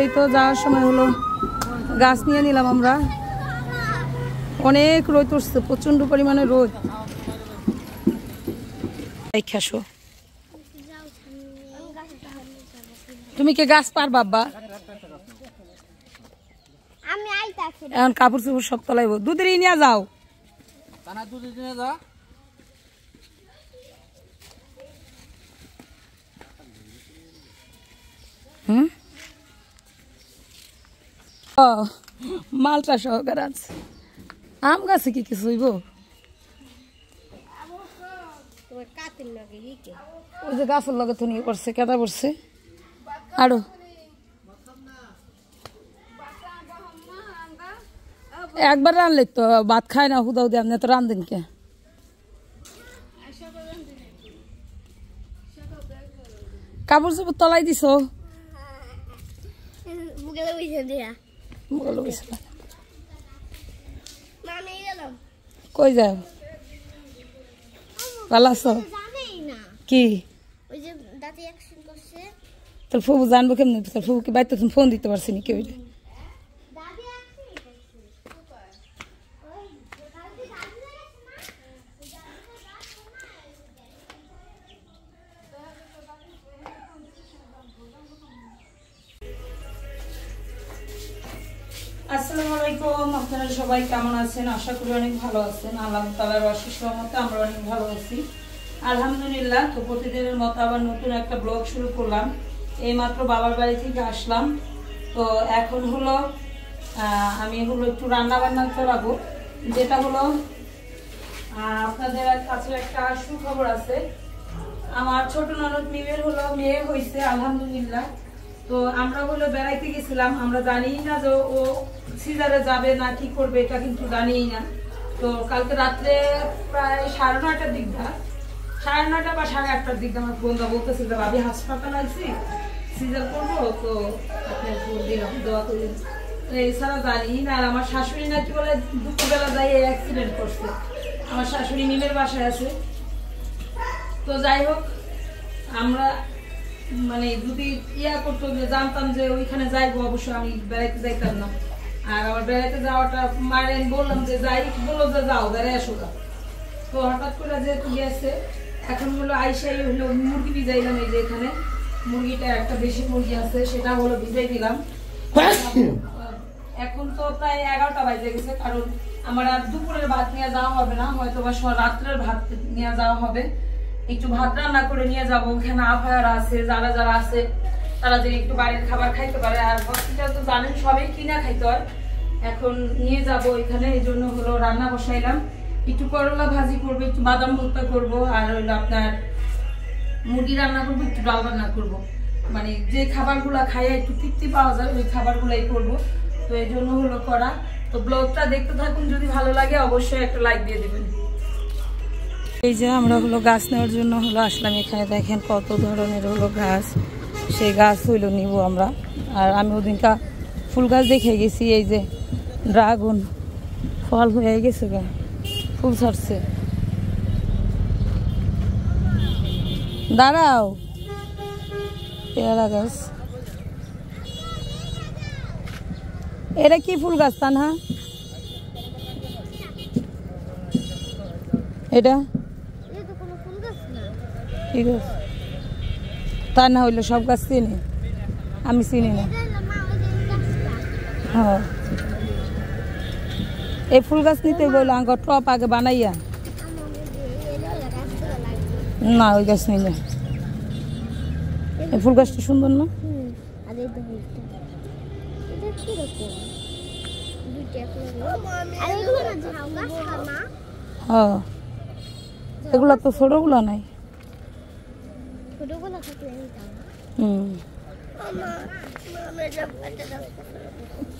এই তো যাওয়ার সময় হলো গাছ নিয়ে নিলাম আমরা। অনেক রোদ উঠছে, প্রচন্ড পরিমাণে রোদ। তুমি কি গাছ পার বাবা? এখন কাপড় চোপড় সব তলাইব। দুধের নিয়ে যাও। মালটা সহকার আছে। আম গাছে কি কিছু হইব? ওই যে গাছের লগে তো নিয়ে পড়ছে, কেদা পড়ছে আরো। একবার রানলে তো ভাত খায় না, হুদা হুদা। আপনি তো রান্ধেন কে? কাপড় চোপড় তলাই দিছ? কই যাও? ভালো আছো? কি তোর ফুবু জানবো কেমনি? তোর ফুবুকে বাইতে তুমি ফোন দিতে পারছি নি? কেউ আসসালামু আলাইকুম। আপনারা সবাই কেমন আছেন? আশা করি অনেক ভালো আছেন। আল্লাহ তাআলার অশেষ রহমতে আমরা অনেক ভালো আছি, আলহামদুলিল্লাহ। তো প্রতিদিনের মতো আবার নতুন একটা ব্লগ শুরু করলাম। এইমাত্র বাবার বাড়ি থেকে আসলাম। তো এখন হলো আমি একটু রান্না বান্না করাবো। যেটা হলো আপনাদের কাছে একটা সুখবর আছে। আমার ছোট ননদ মিমের হলো মেয়ে হয়েছে, আলহামদুলিল্লাহ। তো আমরা হলো বেড়াইতে গেছিলাম। আমরা জানি না যে ও সিজারে যাবে না কি করবে, এটা কিন্তু জানি না। তো কালকে রাত্রে প্রায় 9:30টার দিকটা, 9:30 বা 8:30টার দিকটা আমার বোনরা বলতেছিল যে ভাবি হাসপাতাল আইছি, সিজার করবো, তো আপনার ফোন দিলাম, দোয়া করলেন। এছাড়া জানি না। আর আমার শাশুড়ি নাকি বলে দুপুরবেলা যাই অ্যাক্সিডেন্ট করছে। আমার শাশুড়ি মিমের বাসায় আছে। তো যাই হোক, আমরা মানে যদি করতো যে জানতাম যে ওইখানে যাইবো, অবশ্যই আমি বেড়াইতে যাইতাম না। আর আমার বেড়াইতে যাওয়াটা মারে আমি বললাম যে যাই, বললো যে যাও বেড়াই আসো। তো হঠাৎ করে যেহেতু গেছে, এখন হলো আইসাই হলো মুরগি ভিজাইলাম। এই যে এখানে মুরগিটা একটা বেশি মুরগি আছে, সেটা হলো ভিজাই দিলাম। এখন তো প্রায় 11টা বাজে গেছে, কারণ আমার আর দুপুরের ভাত নিয়ে যাওয়া হবে না, হয়তো বা রাত্রের ভাত নিয়ে যাওয়া হবে। একটু ভাত রান্না করে নিয়ে যাবো। ওখানে আফায়ারা আছে, যারা যারা আছে তারা যে একটু বাড়ির খাবার খাইতে পারে। আর হসপিটাল তো জানেন সবাই কিনা খাইতে হয়। এখন নিয়ে যাব এখানে, এই জন্য হলো রান্না বসাইলাম। একটু করলা ভাজি করবো, একটু বাদাম ভর্তা করবো, আর হইলো আপনার মুরগি রান্না করবো, একটু ডাল রান্না করবো। মানে যে খাবারগুলা খাইয়ে একটু তৃপ্তি পাওয়া যায় ওই খাবারগুলাই করবো। তো এই জন্য হলো করা। তো ব্লগটা দেখতে থাকুন, যদি ভালো লাগে অবশ্যই একটা লাইক দিয়ে দেবেন। এই যে আমরা হলো গাছ নেওয়ার জন্য হলো আসলাম এখানে। দেখেন কত ধরনের হলো গাছ, সেই গাছ হইলো নিব আমরা। আর আমি ওদিনকা ফুল গাছ দেখে গেছি। এই যে ড্রাগন ফল হয়ে গেছে, গা ফুল ছাড়ছে। দাঁড়াও, পেয়ারা গাছ। এটা কি ফুল গাছ তানহা? এটা ঠিক আছে, তা না হইলো সব গাছ চিনি, আমি চিনি না। হ্যাঁ, এই ফুল গাছ নিতে বললো আঙ্গ টপ আগে বানাইয়া। না, ওই গাছ নিলে। এই ফুল গাছটা সুন্দর না? হ্যাঁ, এগুলা তো ছোটগুলা নাই।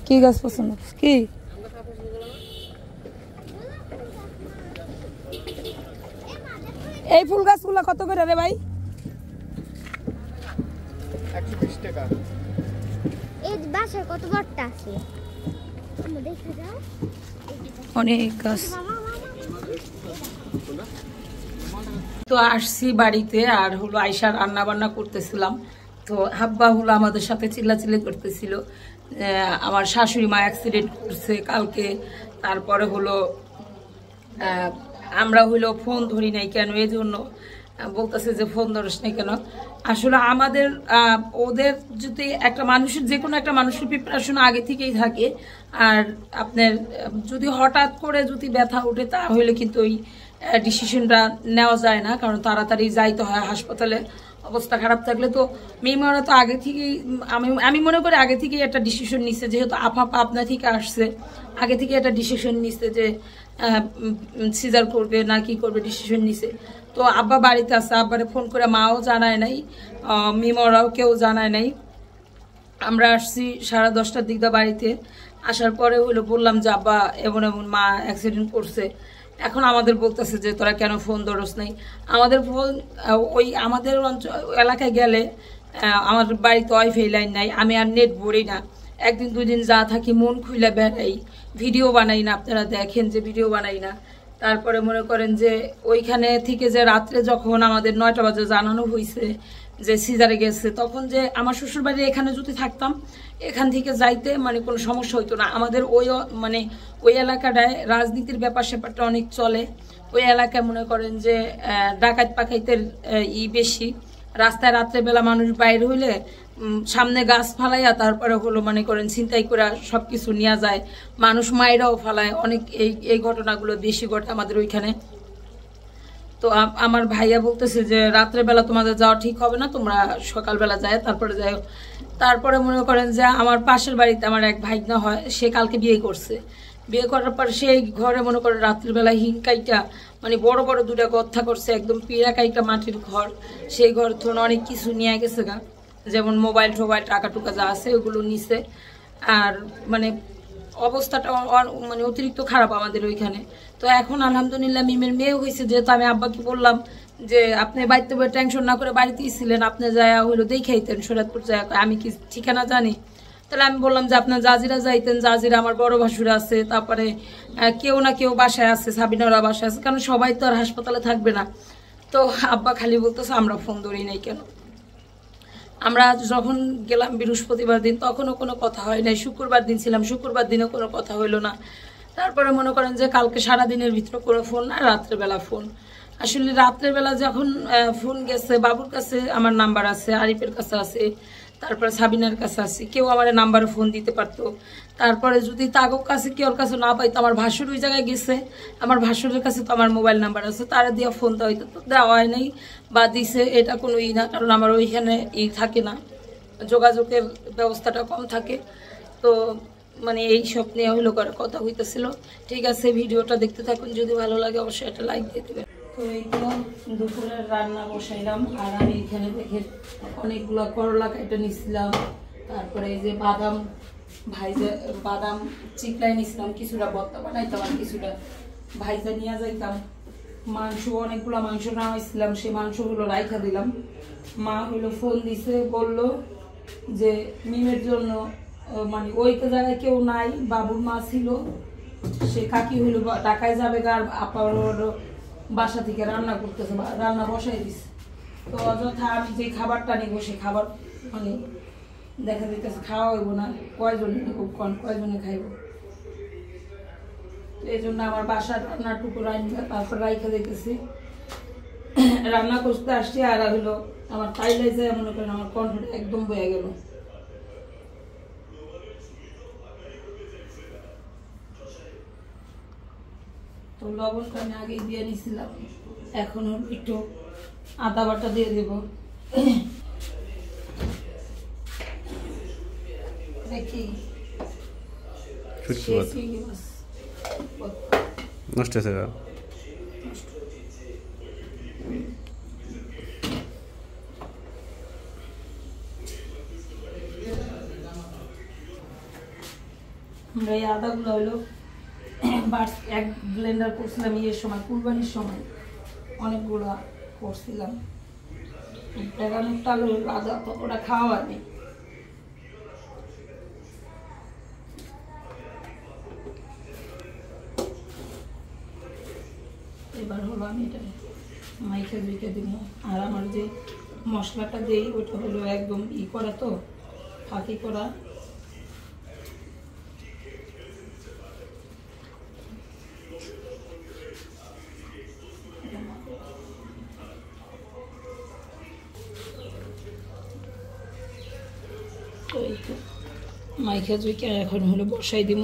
কি গাছ পছন্দ? কি এই ফুল গাছগুলা কত করে রে ভাই? 120 টাকা। এই বাসায় কত বড়টা আছে? আমরা দেখে যাও। অনেক গাছ। তো আসছি বাড়িতে, আর হলো আইসা রান্না বান্না করতেছিলাম। তো আব্বা হলো আমাদের সাথে চিল্লাচিল্লি করতেছিল, আমার শাশুড়ি মা অ্যাক্সিডেন্ট করছে কালকে। তারপরে হলো আমরা হইলো ফোন ধরি নাই কেন, এই জন্য বলতেছে যে ফোন ধরিস নাই কেন। আসলে আমাদের ওদের যদি একটা মানুষের, যে কোনো একটা মানুষের প্রিপারেশন আগে থেকেই থাকে, আর আপনার যদি হঠাৎ করে যদি ব্যথা ওঠে তাহলে কিন্তু ওই ডিসিশনটা নেওয়া যায় না, কারণ তাড়াতাড়ি যাইতে হয় হাসপাতালে অবস্থা খারাপ থাকলে। তো মেয়েমারা তো আগে থেকেই আমি মনে করি আগে থেকেই একটা ডিসিশন নিচ্ছে, যেহেতু আপা আপনা থেকে আসছে, আগে থেকে একটা ডিসিশন নিচ্ছে যে সিজার করবে না কি করবে, ডিসিশন নিছে। তো আব্বা বাড়িতে আছে, আব্বারে ফোন করে মাও জানায় নাই, মেয়েমারাও কেউ জানায় নাই। আমরা আসছি 10:30টার দিক দিয়ে বাড়িতে। আসার পরে হইলো বললাম যে আব্বা এমন এমন মা অ্যাক্সিডেন্ট করছে। এখন আমাদের বলতেছে যে তোরা কেন ফোন ধরস নাই। আমাদের ফোন ওই আমাদের অঞ্চল এলাকায় গেলে আমাদের বাড়িতে ওয়াইফাই লাইন নাই, আমি আর নেট ভরি না, একদিন দুদিন যা থাকি মন খুলে বেড়াই, ভিডিও বানাই না, আপনারা দেখেন যে ভিডিও বানাই না। তারপরে মনে করেন যে ওইখানে থেকে যে রাত্রে যখন আমাদের 9টা বাজে জানানো হয়েছে যে সিজারে গেছে, তখন যে আমার শ্বশুর বাড়ি এখানে যদি থাকতাম, এখান থেকে যাইতে মানে কোনো সমস্যা হইতো না। আমাদের ওই মানে ওই এলাকাটায় রাজনীতির ব্যাপার স্যাপারটা অনেক চলে। ওই এলাকায় মনে করেন যে ডাকাত পাকাইতের বেশি। রাস্তায় রাত্রেবেলা মানুষ বাইরে হইলে সামনে গাছ ফালাইয়া তারপরে হলো মনে করেন ছিনতাই করে সবকিছু নিয়ে যায়, মানুষ মায়েরাও ফালায়, অনেক এই ঘটনাগুলো বেশি ঘটে আমাদের ওইখানে। তো আমার ভাইয়া বলতেছে যে রাত্রেবেলা তোমাদের যাওয়া ঠিক হবে না, তোমরা সকালবেলা যায় তারপরে যাই। তারপরে মনে করেন যে আমার পাশের বাড়িতে আমার এক ভাইগনা হয়, সে কালকে বিয়ে করছে। বিয়ে করার পর সেই ঘরে মনে করেন রাত্রিবেলা হিংকাইটা মানে বড় বড় 2টা গর্থা করছে, একদম পিড়াকাইটা মাটির ঘর। সেই ঘর তো অনেক কিছু নিয়ে গেছে গা, যেমন মোবাইল টোবাইল টাকা টুকা যা আছে ওগুলো নিছে। আর মানে অবস্থাটা মানে অতিরিক্ত খারাপ আমাদের ওইখানে। তো এখন আলহামদুলিল্লাহ মিমের মেয়ে হয়েছে, যেহেতু আমি আব্বাকে বললাম যে আপনি বাড়িতে টেনশন না করে বাড়িতেই ছিলেন, আপনি যায় হইলো দেখাইতেন শরীয়তপুর যায়, আমি কি ঠিকানা জানি। তাহলে আমি বললাম যে আপনার জাজিরা যাইতেন, জাজিরা আমার বড় ভাসুরা আছে, তারপরে কেউ না কেউ বাসায় আছে, সাবিনারা বাসায় আছে, কারণ সবাই তো আর হাসপাতালে থাকবে না। তো আব্বা খালি বলতেছে আমরা ফোন ধরি নাই কেন। আমরা যখন গেলাম বৃহস্পতিবার দিন তখনও কোনো কথা হয় নাই, শুক্রবার দিন ছিলাম, শুক্রবার দিনও কোনো কথা হইলো না। তারপরে মনে করেন যে কালকে সারাদিনের ভিতরে কোনো ফোন না, রাত্রেবেলা ফোন। আসলে রাত্রেবেলা যখন ফোন গেছে, বাবুর কাছে আমার নাম্বার আছে, আরিফের কাছে আছে, তারপরে সাবিনার কাছে আছে, কেউ আমার নাম্বারে ফোন দিতে পারতো। তারপরে যদি তাগোর কাছে কেউর কাছে না পাইতো, আমার ভাসুর ওই জায়গায় গেছে, আমার ভাসুরের কাছে তো আমার মোবাইল নাম্বার আছে, তারা দিয়ে ফোন দেওয়া হইতো, তো দেওয়া হয় নাই বা দিছে, এটা কোনো না, কারণ আমার ওইখানে থাকে না, যোগাযোগের ব্যবস্থাটা কম থাকে। তো মানে এই সব নিয়ে হইলো করে কথা হইতেছিল। ঠিক আছে, ভিডিওটা দেখতে থাকুন, যদি ভালো লাগে অবশ্যই একটা লাইক দিয়ে দেবেন। তো এই তো দুপুরের রান্না বসাইলাম, আর আমি এখানে দেখে অনেকগুলো করলা কেটে নিছিলাম। তারপরে এই যে বাদাম বাদাম চিকলাই নিছিলাম, কিছুটা ভর্তা বানাইতাম আর কিছুটা ভাইজা নিয়ে যাইতাম। মাংস অনেকগুলো মাংস নেওয়া হয়েছিলাম, সেই মাংসগুলো রাইখা দিলাম। মা হইলো ফোন দিছে, বললো যে মিমের জন্য মানে ওই তো জায়গায় কেউ নাই, বাবুর মা ছিল, সে কাকি হইলো ঢাকায় যাবে, আর আপার বাসা থেকে রান্না করতেছে, রান্না বসাই দিছে। তো অযথা আমি যে খাবারটা নিবো সেই খাবার মানে দেখা দিতেছে খাওয়া হইব না, কয়জনে নিব কয়জনে খাইব। এই জন্য আমার বাসার রান্নাটুকু রান্না তারপর রাইখা দিতেছি, রান্না করতে আসছি। আর হইলো আমার তাইলাই যায় মনে করেন আমার কণ্ঠটা একদম বয়ে গেল। তো লবণটা আমি আগেই দিয়ে নিছিলাম, এখন একটু আদা বাটা দিয়ে দেব। দেখি নষ্ট হয়েছে গা। আমরা এই আদাগুলো হলো এক ব্লেন্ডার করছিলাম ইয়ের সময়, কুরবানির সময় অনেকগুলো করছিলাম। টালু আদা তো ওটা খাওয়া হয়নি। এবার হলো আমি এটা মাইকে ধুইকে দিব। আর আমার যে মশলাটা দেই, ওটা হলো একদম করা তো ফাঁকি করা। মাইখা জুইকে এখন হলো বসাই দিব,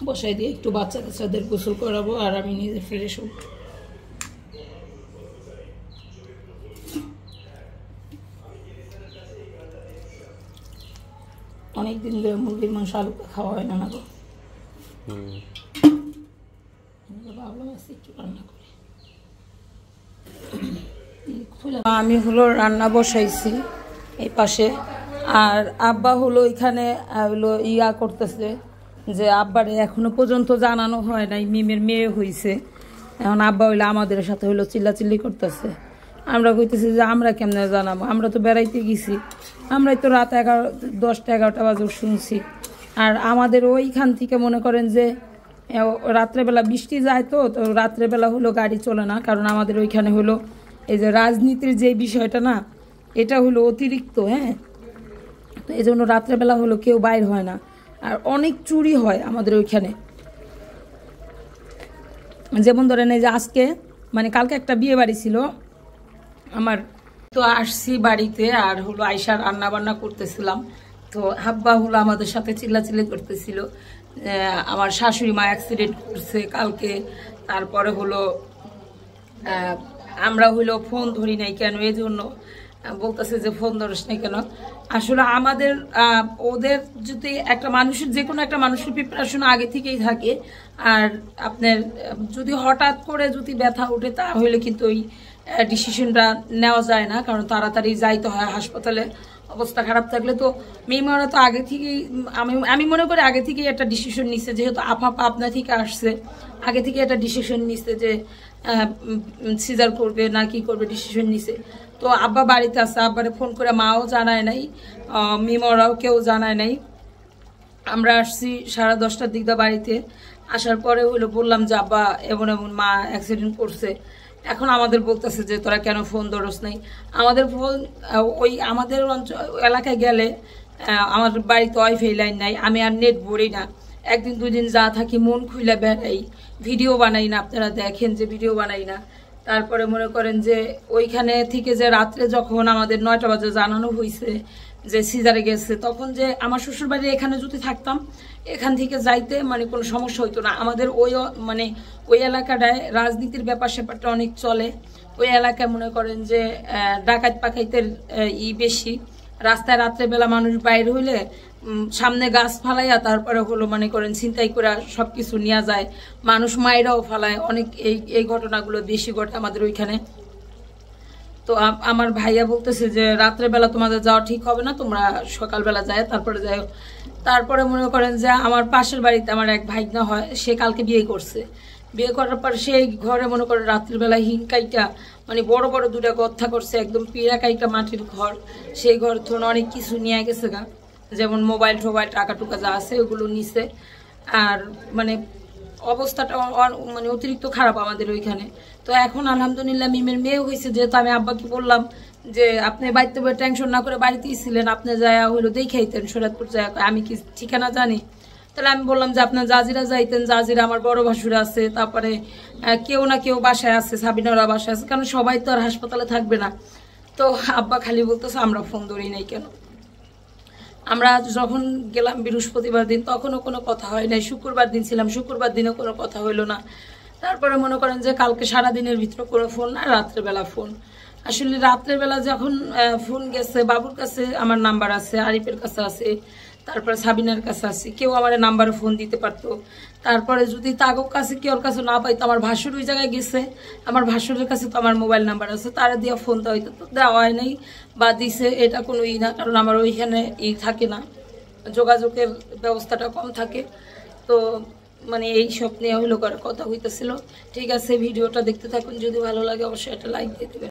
বসাই দিয়ে একটু বাচ্চা কাচ্চাদের গোসল করাবো আর আমি নিজে ফ্রেশ হব। অনেকদিন ধরে মুরগির মাংস আলু খাওয়া হয় না না গো, ভাবলাম একটু রান্না করি। আমি হলো রান্না বসাইছি এই পাশে, আর আব্বা হলো এখানে হলো করতেছে যে আব্বারে এখনো পর্যন্ত জানানো হয় নাই মিমের মেয়ে হয়েছে। এখন আব্বা হইলো আমাদের সাথে হইলো চিল্লাচিল্লি করতেছে। আমরা কইতেছি যে আমরা কেমনে জানাবো, আমরা তো বেড়াইতে গেছি, আমরাই তো রাত 10টা 11টা বাজে শুনছি। আর আমাদের ওইখান থেকে মনে করেন যে রাত্রেবেলা বৃষ্টি যায়, তো রাত্রেবেলা হলো গাড়ি চলে না, কারণ আমাদের ওইখানে হলো এই যে রাজনীতির যে বিষয়টা না, এটা হলো অতিরিক্ত। হ্যাঁ, তো এই জন্য রাত্রেবেলা হলো কেউ বাইর হয় না, আর অনেক চুরি হয় আমাদের ওইখানে। যেমন ধরেন এই যে আজকে মানে কালকে একটা বিয়ে বাড়ি ছিল আমার, তো আসছি বাড়িতে আর হলো আয়সা রান্না বান্না করতেছিলাম, তো আব্বা হলো আমাদের সাথে চিল্লাচিল্লি করতেছিল। আমার শাশুড়ি মা অ্যাক্সিডেন্ট করছে কালকে, তারপরে হলো আমরা হইলো ফোন ধরি নাই কেন, এই জন্য বলতেছে যে ফোন ধরিস নাই কেন। আসলে আমাদের ওদের যদি একটা মানুষের যে কোনো একটা মানুষের প্রিপারেশন আগে থেকেই থাকে, আর আপনার যদি হঠাৎ করে যদি ব্যথা ওঠে তাহলে কিন্তু ওই ডিসিশনটা নেওয়া যায় না, কারণ তাড়াতাড়ি যাইতে হয় হাসপাতালে অবস্থা খারাপ থাকলে। তো মেয়েমারা তো আগে থেকেই আমি মনে করি আগে থেকেই একটা ডিসিশন নিচ্ছে, যেহেতু আপা আপনা থেকে আসছে, আগে থেকে একটা ডিসিশন নিচ্ছে যে সিজার করবে না কি করবে, ডিসিশন নিছে। তো আব্বা বাড়িতে আছে, আব্বারে ফোন করে মাও জানায় নাই, মিমরাও কেউ জানায় নাই। আমরা আসছি 10:30টার দিক দিয়ে বাড়িতে। আসার পরে হইলো বললাম যে আব্বা এমন এমন মা অ্যাক্সিডেন্ট করছে। এখন আমাদের বলতেছে যে তোরা কেন ফোন ধরস নাই। আমাদের ফোন ওই আমাদের এলাকায় গেলে আমার বাড়িতে ওয়াইফাই লাইন নাই, আমি আর নেট ভরি না। একদিন দুদিন যা থাকি মন খুলে বেড়াই, ভিডিও বানাই না, আপনারা দেখেন যে ভিডিও বানাই না। তারপরে মনে করেন যে ওইখানে থেকে যে রাত্রে যখন আমাদের 9টা বাজে জানানো হয়েছে যে সিজারে গেছে, তখন যে আমার শ্বশুর বাড়ি এখানে যদি থাকতাম, এখান থেকে যাইতে মানে কোনো সমস্যা হইতো না। আমাদের ওই এলাকাটায় রাজনীতির ব্যাপার স্যাপারটা অনেক চলে। ওই এলাকায় মনে করেন যে ডাকাত পাকাইতের বেশি। রাস্তায় রাত্রেবেলা মানুষ বাইরে হইলে সামনে গাছ ফালাইয়া তারপরে হলো মনে করেন ছিনতাই করে সবকিছু নেওয়া যায়, মানুষ মায়েরাও ফালায় অনেক। এই ঘটনাগুলো বেশি ঘটে আমাদের ওইখানে। তো আমার ভাইয়া বলতেছে যে রাত্রেবেলা তোমাদের যাওয়া ঠিক হবে না, তোমরা সকালবেলা যায় তারপরে যাও। তারপরে মনে করেন যে আমার পাশের বাড়িতে আমার এক ভাইগনা হয়, সে কালকে বিয়ে করছে। বিয়ে করার পর সেই ঘরে মনে করেন রাত্রিবেলা হিংকাইটা মানে বড় বড় 2টা গর্থা করছে, একদম পিড়াকাইটা মাটির ঘর। সেই ঘর ধরুন অনেক কিছু নিয়ে গেছে গা, যেমন মোবাইল টোবাইল টাকা টুকা যা আছে ওগুলো নিছে। আর মানে অবস্থাটা মানে অতিরিক্ত খারাপ আমাদের ওইখানে। তো এখন আলহামদুলিল্লাহ মিমের মেয়ে হয়েছে, যেহেতু আমি আব্বাকে বললাম যে আপনি বাড়িতে টেনশন না করে বাড়িতেই ছিলেন, আপনি যায় হইলো দেখাইতেন শরীয়তপুর যায়, আমি কি ঠিকানা জানি। তাহলে আমি বললাম যে আপনার জাজিরা যাইতেন, জাজিরা আমার বড় ভাসুরা আছে, তারপরে কেউ না কেউ বাসায় আছে, সাবিনারা বাসায় আছে, কারণ সবাই তো আর হাসপাতালে থাকবে না। তো আব্বা খালি বলতেছে আমরা ফোন ধরি নাই কেন। আমরা যখন গেলাম বৃহস্পতিবার দিন তখনও কোনো কথা হয় নাই, শুক্রবার দিন ছিলাম, শুক্রবার দিনও কোনো কথা হইলো না। তারপরে মনে করেন যে কালকে সারাদিনের ভিতরে কোনো ফোন না, রাত্রেবেলা ফোন। আসলে রাত্রেবেলা যখন ফোন গেছে, বাবুর কাছে আমার নাম্বার আছে, আরিফের কাছে আছে, তারপরে সাবিনার কাছে আছে, কেউ আমার নাম্বারে ফোন দিতে পারতো। তারপরে যদি তাগর কাছে কেউ কাছে না পাইতো, আমার ভাসুর ওই জায়গায় গেছে, আমার ভাসুরের কাছে তো আমার মোবাইল নাম্বার আছে, তারা দিয়ে ফোন দেওয়া হইতো, তো দেওয়া হয় নাই বা দিছে, এটা কোনো না, কারণ আমার ওইখানে থাকে না, যোগাযোগের ব্যবস্থাটা কম থাকে। তো মানে এই সব নিয়ে হইলো কথা হইতেছিল। ঠিক আছে, ভিডিওটা দেখতে থাকুন, যদি ভালো লাগে অবশ্যই একটা লাইক দিয়ে দেবেন।